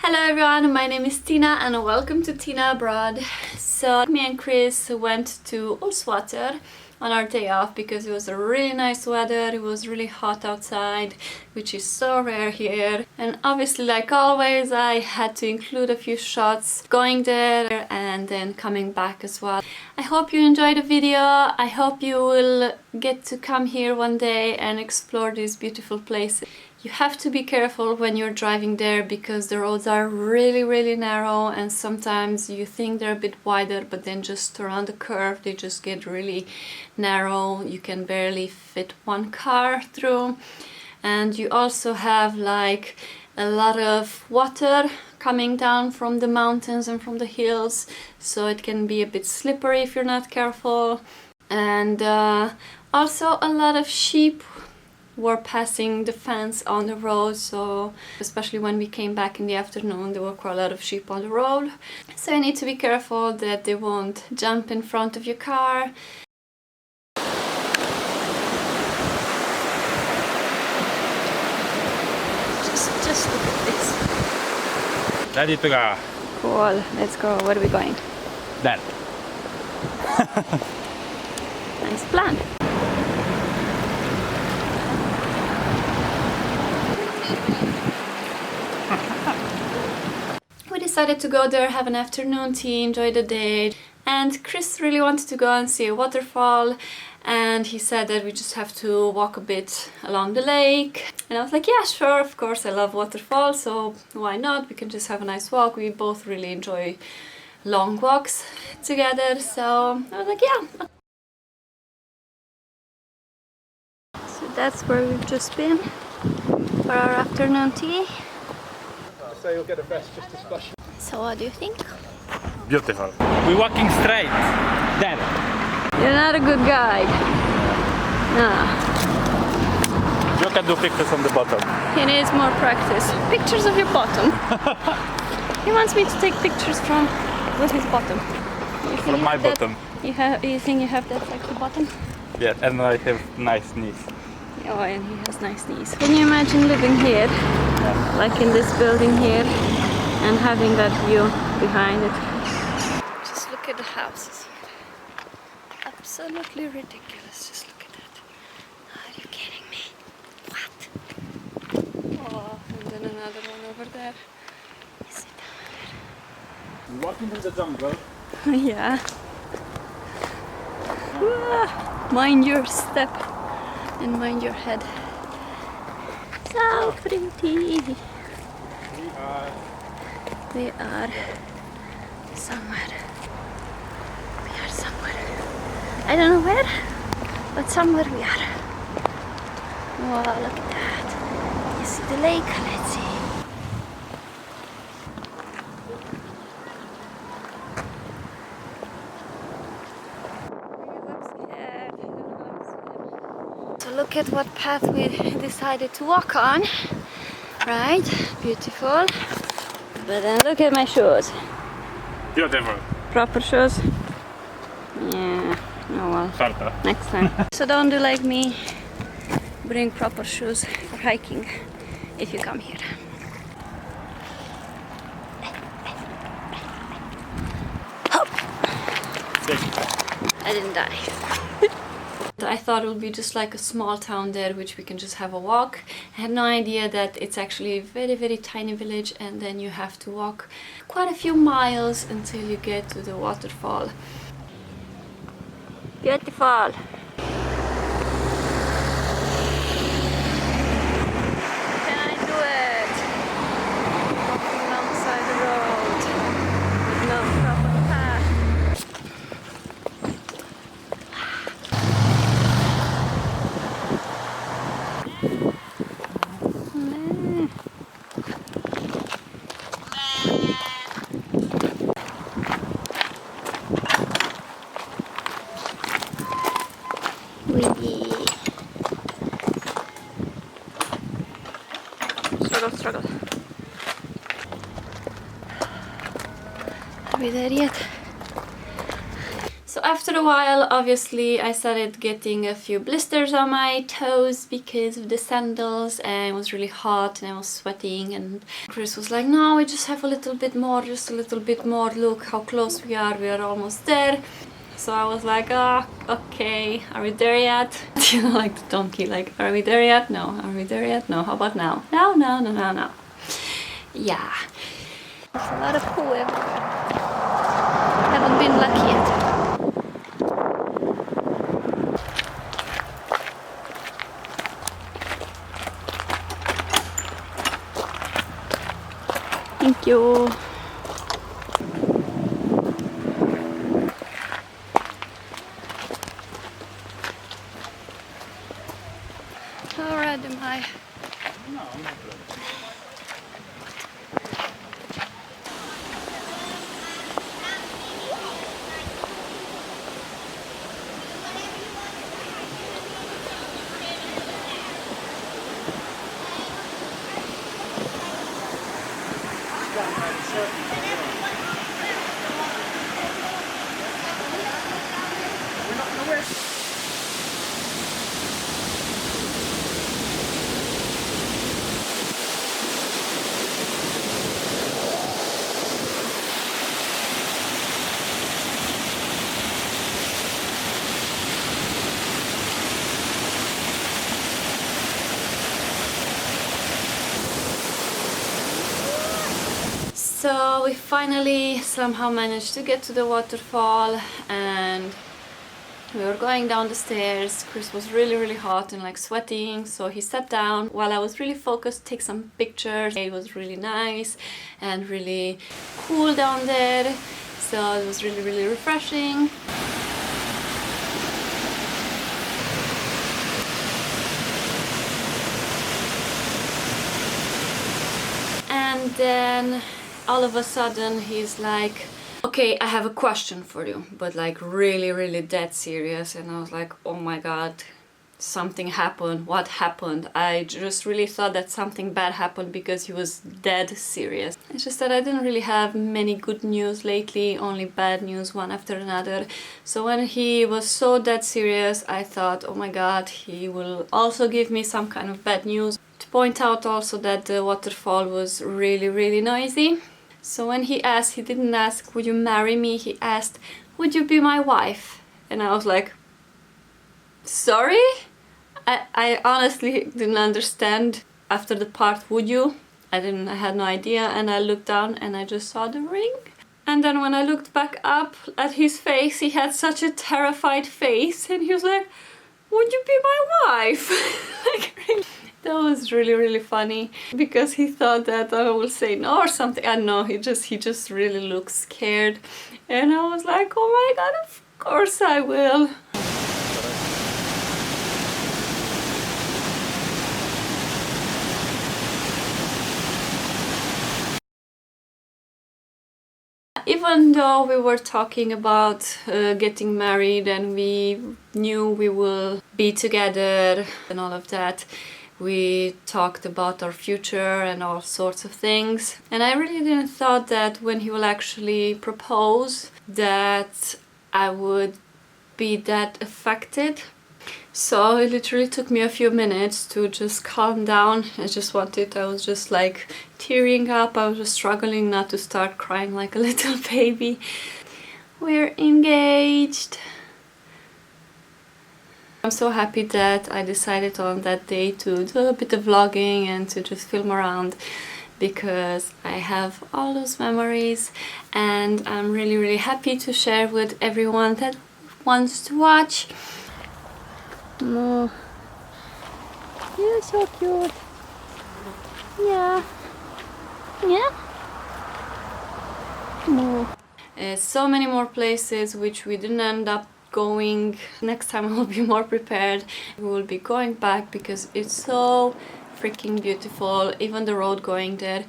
Hello everyone, my name is Tina and welcome to Tina Abroad. So me and Chris went to Ullswater on our day off because it was a really nice weather. It was really hot outside, which is so rare here. And obviously, like always, I had to include a few shots going there and then coming back as well. I hope you enjoyed the video. I hope you will get to come here one day and explore these beautiful places. You have to be careful when you're driving there because the roads are really narrow, and sometimes you think they're a bit wider, but then just around the curve they just get really narrow. You can barely fit one car through, and you also have like a lot of water coming down from the mountains and from the hills, so it can be a bit slippery if you're not careful. And also a lot of sheep were passing the fence on the road, so especially when we came back in the afternoon there were quite a lot of sheep on the road, so you need to be careful that they won't jump in front of your car. Just look at this. Ready to go. Cool, let's go. Where are we going? There. Nice plan. We decided to go there, have an afternoon tea, enjoy the day, and Chris really wanted to go and see a waterfall, and he said that we just have to walk a bit along the lake, and I was like, yeah, sure, of course, I love waterfalls, so why not? We can just have a nice walk. We both really enjoy long walks together, so I was like, yeah. So that's where we've just been for our afternoon tea. So you'll get a vest just to splash. So what do you think? Beautiful. We're walking straight. There. You're not a good guide. No. You can do pictures on the bottom. He needs more practice. Pictures of your bottom. He wants me to take pictures with his bottom. From my bottom. You think you have that sexy bottom? Yeah, and I have nice knees. Oh, and he has nice knees. Can you imagine living here, like in this building here, and having that view behind it? Just look at the houses here. Absolutely ridiculous. Just look at that. Are you kidding me? What? Oh, and then another one over there. Is it down Walking in the jungle. there? Yeah. Mind your step. And mind your head. So pretty. We are somewhere. We are somewhere. I don't know where, but somewhere we are. Wow, look at that. You see the lake? Let's see. Look at what path we decided to walk on, right? Beautiful. But then look at my shoes. Beautiful. Proper shoes? Yeah, oh well, Sorta. next time. So don't do like me, bring proper shoes for hiking if you come here. Hop. I didn't die. I thought it would be just like a small town there, which we can just have a walk. I had no idea that it's actually a very tiny village, and then you have to walk quite a few miles until you get to the waterfall. Beautiful! Can I do it? Walking alongside the road with no proper path. Struggle. Are we there yet? So after a while, obviously, I started getting a few blisters on my toes because of the sandals, and it was really hot and I was sweating, and Chris was like, no, we just have a little bit more, just a little bit more, look how close we are almost there. So I was like, ah, okay, are we there yet? You know, like the donkey, like, are we there yet? No. Are we there yet? No. How about now? No, no, no, no, no. Yeah. There's a lot of poo everywhere. Haven't been lucky yet. Thank you. How red am I? So we finally somehow managed to get to the waterfall, and we were going down the stairs. Chris was really hot and like sweating, so he sat down while I was really focused to take some pictures. It was really nice and really cool down there, so it was really refreshing. And then all of a sudden he's like, okay, I have a question for you, but like really dead serious. And I was like, oh my god, something happened. What happened? I just really thought that something bad happened because he was dead serious. It's just that I didn't really have many good news lately, only bad news one after another. So when he was so dead serious, I thought, oh my god, he will also give me some kind of bad news. To point out also that the waterfall was really noisy. So when he asked, he didn't ask, would you marry me? He asked, would you be my wife? And I was like, sorry? I honestly didn't understand after the part, would you? I had no idea, and I looked down and I just saw the ring. And then when I looked back up at his face, he had such a terrified face, and he was like, would you be my wife? Like, really? That was really funny, because he thought that I will say no or something. I know, he just really looked scared, and I was like, oh my god, of course I will. Even though we were talking about getting married and we knew we will be together and all of that, we talked about our future and all sorts of things. And I really didn't thought that when he will actually propose that I would be that affected. So it literally took me a few minutes to just calm down. I was just like tearing up. I was just struggling not to start crying like a little baby. We're engaged. I'm so happy that I decided on that day to do a bit of vlogging and to just film around, because I have all those memories and I'm really happy to share with everyone that wants to watch. Oh, you're so cute. Yeah. Yeah. Oh. So many more places which we didn't end up going. Next time I will be more prepared. We will be going back because it's so freaking beautiful, even the road going there.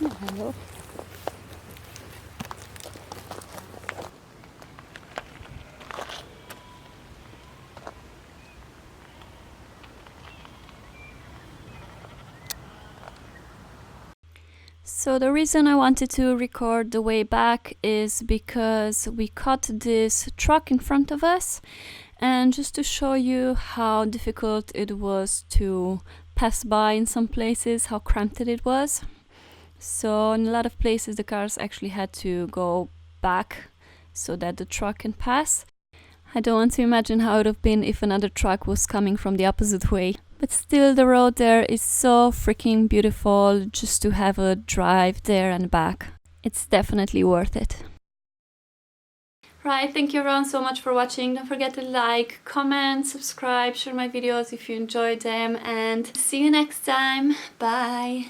Oh, hello. So the reason I wanted to record the way back is because we caught this truck in front of us, and just to show you how difficult it was to pass by in some places, how cramped it was. So in a lot of places the cars actually had to go back so that the truck can pass. I don't want to imagine how it would have been if another truck was coming from the opposite way. But still, the road there is so freaking beautiful just to have a drive there and back. It's definitely worth it. Right, thank you everyone so much for watching. Don't forget to like, comment, subscribe, share my videos if you enjoyed them, and see you next time. Bye!